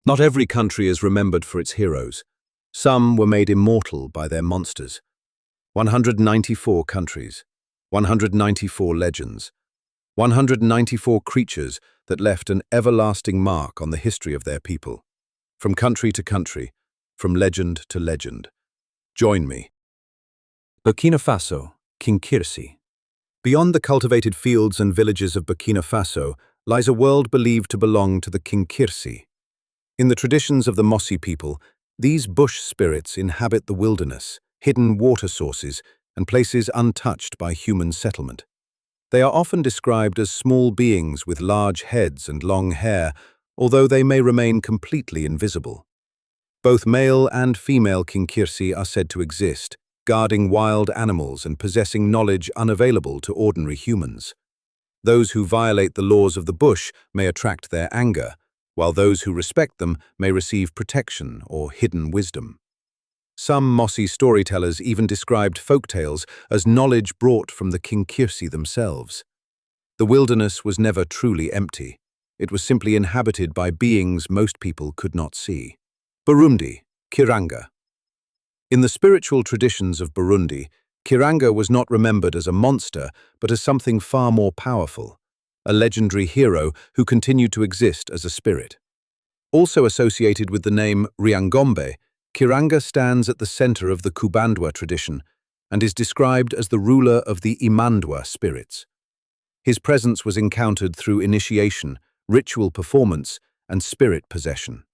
Not every country is remembered for its heroes. Some were made immortal by their monsters. 194 countries, 194 legends, 194 creatures that left an everlasting mark on the history of their people. From country to country, from legend to legend. Join me. Burkina Faso, Kinkirsi. Beyond the cultivated fields and villages of Burkina Faso lies a world believed to belong to the Kinkirsi. In the traditions of the Mossi people, these bush spirits inhabit the wilderness, hidden water sources, and places untouched by human settlement. They are often described as small beings with large heads and long hair, although they may remain completely invisible. Both male and female Kinkirsi are said to exist, guarding wild animals and possessing knowledge unavailable to ordinary humans. Those who violate the laws of the bush may attract their anger, while those who respect them may receive protection or hidden wisdom. Some Mossi storytellers even described folktales as knowledge brought from the Kinkirsi themselves. The wilderness was never truly empty. It was simply inhabited by beings most people could not see. Burundi, Kiranga. In the spiritual traditions of Burundi, Kiranga was not remembered as a monster, but as something far more powerful, a legendary hero who continued to exist as a spirit. Also associated with the name Ryangombe, Kiranga stands at the center of the Kubandwa tradition and is described as the ruler of the Imandwa spirits. His presence was encountered through initiation, ritual performance, and spirit possession.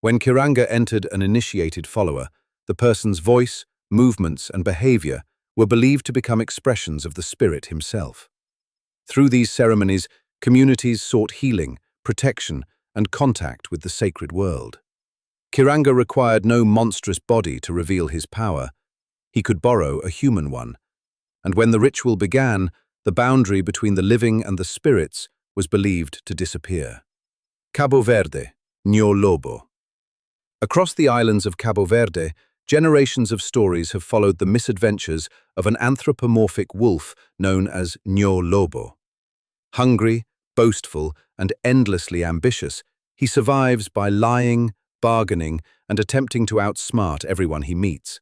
When Kiranga entered an initiated follower, the person's voice, movements, and behavior were believed to become expressions of the spirit himself. Through these ceremonies, communities sought healing, protection, and contact with the sacred world. Kiranga required no monstrous body to reveal his power. He could borrow a human one. And when the ritual began, the boundary between the living and the spirits was believed to disappear. Cabo Verde, Lobo. Across the islands of Cabo Verde, generations of stories have followed the misadventures of an anthropomorphic wolf known as Lobo. Hungry, boastful, and endlessly ambitious, he survives by lying, bargaining, and attempting to outsmart everyone he meets.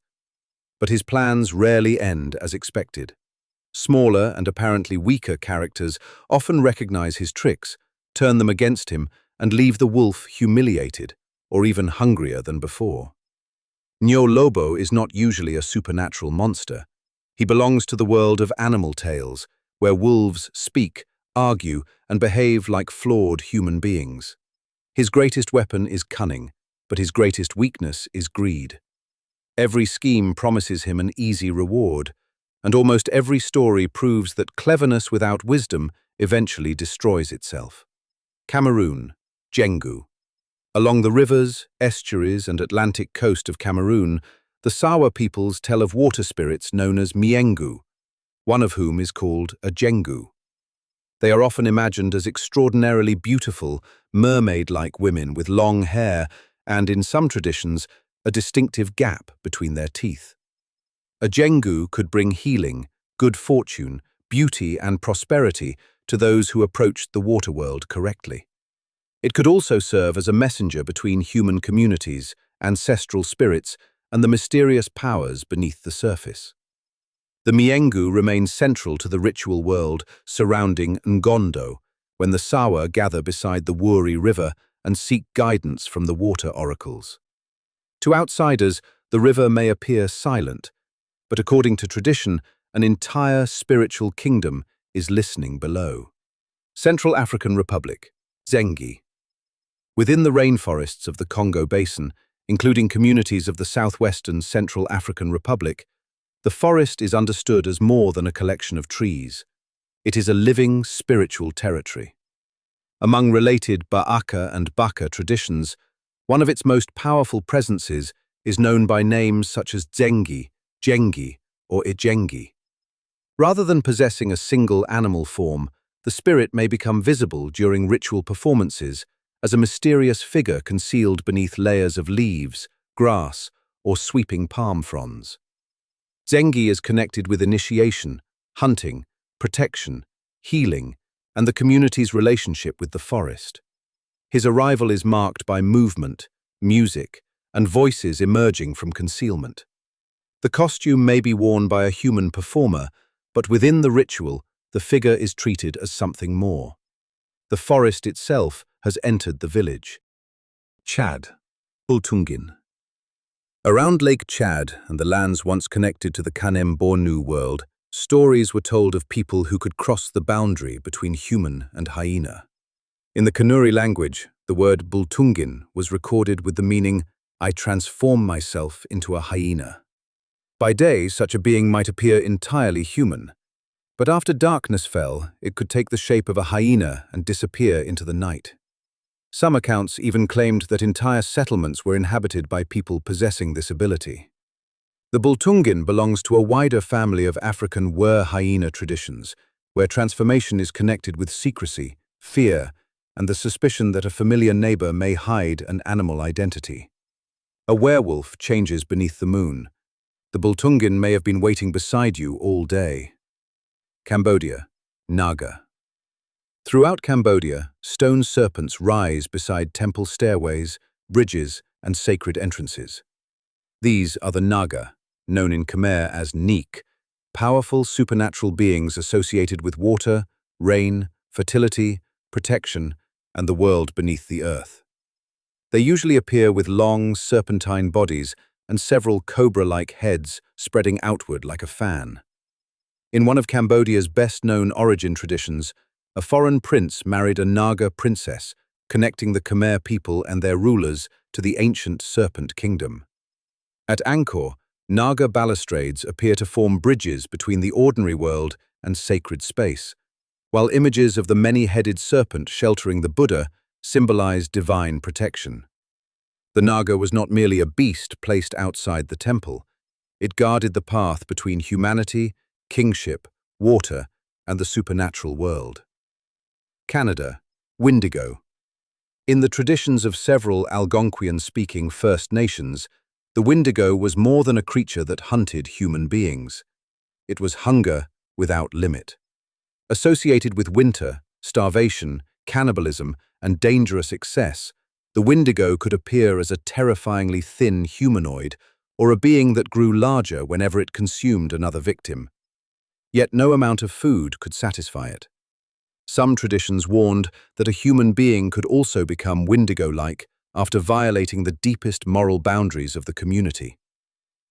But his plans rarely end as expected. Smaller and apparently weaker characters often recognize his tricks, turn them against him, and leave the wolf humiliated, or even hungrier than before. Lobo is not usually a supernatural monster. He belongs to the world of animal tales, where wolves speak, argue, and behave like flawed human beings. His greatest weapon is cunning, but his greatest weakness is greed. Every scheme promises him an easy reward, and almost every story proves that cleverness without wisdom eventually destroys itself. Cameroon, Jengu. Along the rivers, estuaries, and Atlantic coast of Cameroon, the Sawa peoples tell of water spirits known as Miengu, one of whom is called a Jengu. They are often imagined as extraordinarily beautiful, mermaid-like women with long hair and, in some traditions, a distinctive gap between their teeth. A Jengu could bring healing, good fortune, beauty, and prosperity to those who approached the water world correctly. It could also serve as a messenger between human communities, ancestral spirits, and the mysterious powers beneath the surface. The Miengu remains central to the ritual world surrounding Ngondo, when the Sawa gather beside the Wuri River and seek guidance from the water oracles. To outsiders, the river may appear silent, but according to tradition, an entire spiritual kingdom is listening below. Central African Republic, Dzengi. Within the rainforests of the Congo Basin, including communities of the southwestern Central African Republic, the forest is understood as more than a collection of trees. It is a living, spiritual territory. Among related Ba'aka and Baka traditions, one of its most powerful presences is known by names such as Dzengi, Dzengi, or Ijengi. Rather than possessing a single animal form, the spirit may become visible during ritual performances as a mysterious figure concealed beneath layers of leaves, grass, or sweeping palm fronds. Dzengi is connected with initiation, hunting, protection, healing, and the community's relationship with the forest. His arrival is marked by movement, music, and voices emerging from concealment. The costume may be worn by a human performer, but within the ritual, the figure is treated as something more. The forest itself has entered the village. Chad, Bultungin. Around Lake Chad and the lands once connected to the Kanem-Bornu world, stories were told of people who could cross the boundary between human and hyena. In the Kanuri language, the word Bultungin was recorded with the meaning, "I transform myself into a hyena." By day, such a being might appear entirely human, but after darkness fell, it could take the shape of a hyena and disappear into the night. Some accounts even claimed that entire settlements were inhabited by people possessing this ability. The Bultungin belongs to a wider family of African were-hyena traditions, where transformation is connected with secrecy, fear, and the suspicion that a familiar neighbor may hide an animal identity. A werewolf changes beneath the moon. The Bultungin may have been waiting beside you all day. Cambodia, Naga. Throughout Cambodia, stone serpents rise beside temple stairways, bridges, and sacred entrances. These are the Naga, known in Khmer as Neek, powerful supernatural beings associated with water, rain, fertility, protection, and the world beneath the earth. They usually appear with long, serpentine bodies and several cobra-like heads spreading outward like a fan. In one of Cambodia's best-known origin traditions, a foreign prince married a Naga princess, connecting the Khmer people and their rulers to the ancient serpent kingdom. At Angkor, Naga balustrades appear to form bridges between the ordinary world and sacred space, while images of the many-headed serpent sheltering the Buddha symbolize divine protection. The Naga was not merely a beast placed outside the temple. It guarded the path between humanity, kingship, water, and the supernatural world. Canada, Windigo. In the traditions of several Algonquian-speaking First Nations, the Windigo was more than a creature that hunted human beings. It was hunger without limit. Associated with winter, starvation, cannibalism, and dangerous excess, the Windigo could appear as a terrifyingly thin humanoid or a being that grew larger whenever it consumed another victim. Yet no amount of food could satisfy it. Some traditions warned that a human being could also become Windigo-like after violating the deepest moral boundaries of the community.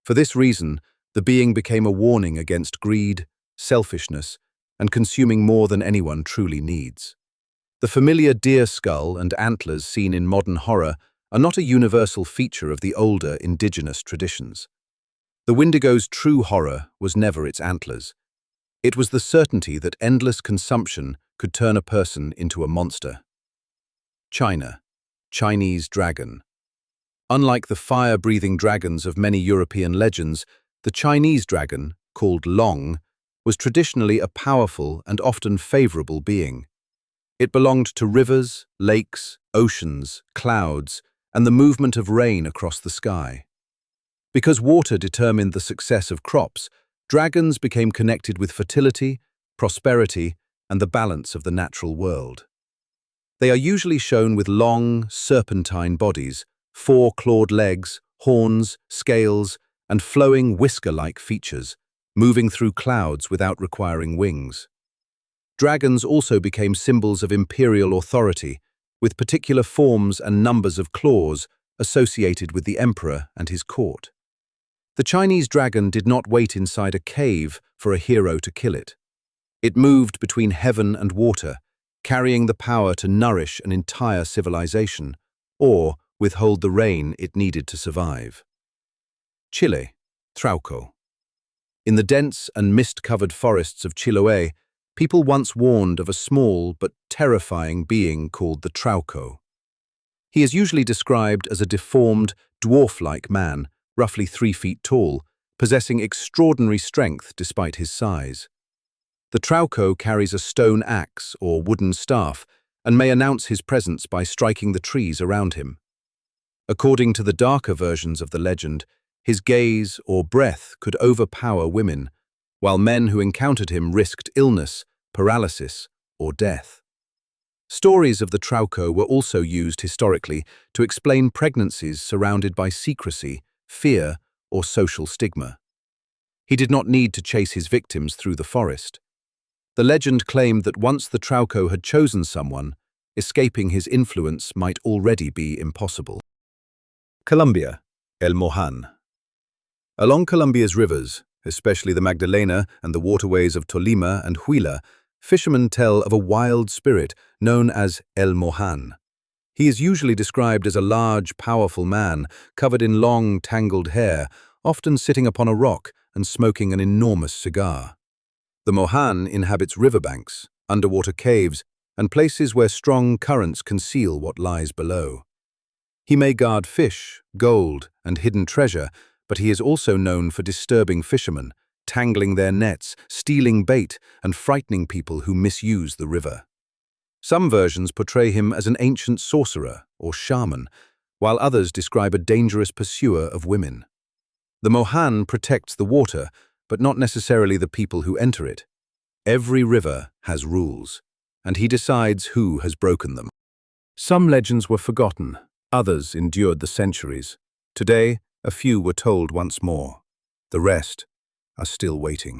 For this reason, the being became a warning against greed, selfishness, and consuming more than anyone truly needs. The familiar deer skull and antlers seen in modern horror are not a universal feature of the older indigenous traditions. The Windigo's true horror was never its antlers. It was the certainty that endless consumption could turn a person into a monster. China, Chinese dragon. Unlike the fire-breathing dragons of many European legends, the Chinese dragon, called Long, was traditionally a powerful and often favorable being. It belonged to rivers, lakes, oceans, clouds, and the movement of rain across the sky. Because water determined the success of crops, dragons became connected with fertility, prosperity, and the balance of the natural world. They are usually shown with long, serpentine bodies, 4 clawed legs, horns, scales, and flowing whisker-like features, moving through clouds without requiring wings. Dragons also became symbols of imperial authority, with particular forms and numbers of claws associated with the emperor and his court. The Chinese dragon did not wait inside a cave for a hero to kill it. It moved between heaven and water, carrying the power to nourish an entire civilization, or withhold the rain it needed to survive. Chile, Trauco. In the dense and mist-covered forests of Chiloé, people once warned of a small but terrifying being called the Trauco. He is usually described as a deformed, dwarf-like man, roughly 3 feet tall, possessing extraordinary strength despite his size. The Trauco carries a stone axe or wooden staff and may announce his presence by striking the trees around him. According to the darker versions of the legend, his gaze or breath could overpower women, while men who encountered him risked illness, paralysis, or death. Stories of the Trauco were also used historically to explain pregnancies surrounded by secrecy, fear, or social stigma. He did not need to chase his victims through the forest. The legend claimed that once the Trauco had chosen someone, escaping his influence might already be impossible. Colombia, El Mohán. Along Colombia's rivers, especially the Magdalena and the waterways of Tolima and Huila, fishermen tell of a wild spirit known as El Mohán. He is usually described as a large, powerful man covered in long, tangled hair, often sitting upon a rock and smoking an enormous cigar. The Mohán inhabits riverbanks, underwater caves, and places where strong currents conceal what lies below. He may guard fish, gold, and hidden treasure, but he is also known for disturbing fishermen, tangling their nets, stealing bait, and frightening people who misuse the river. Some versions portray him as an ancient sorcerer or shaman, while others describe a dangerous pursuer of women. The Mohán protects the water, but not necessarily the people who enter it. Every river has rules, and he decides who has broken them. Some legends were forgotten, others endured the centuries. Today, a few were told once more. The rest are still waiting.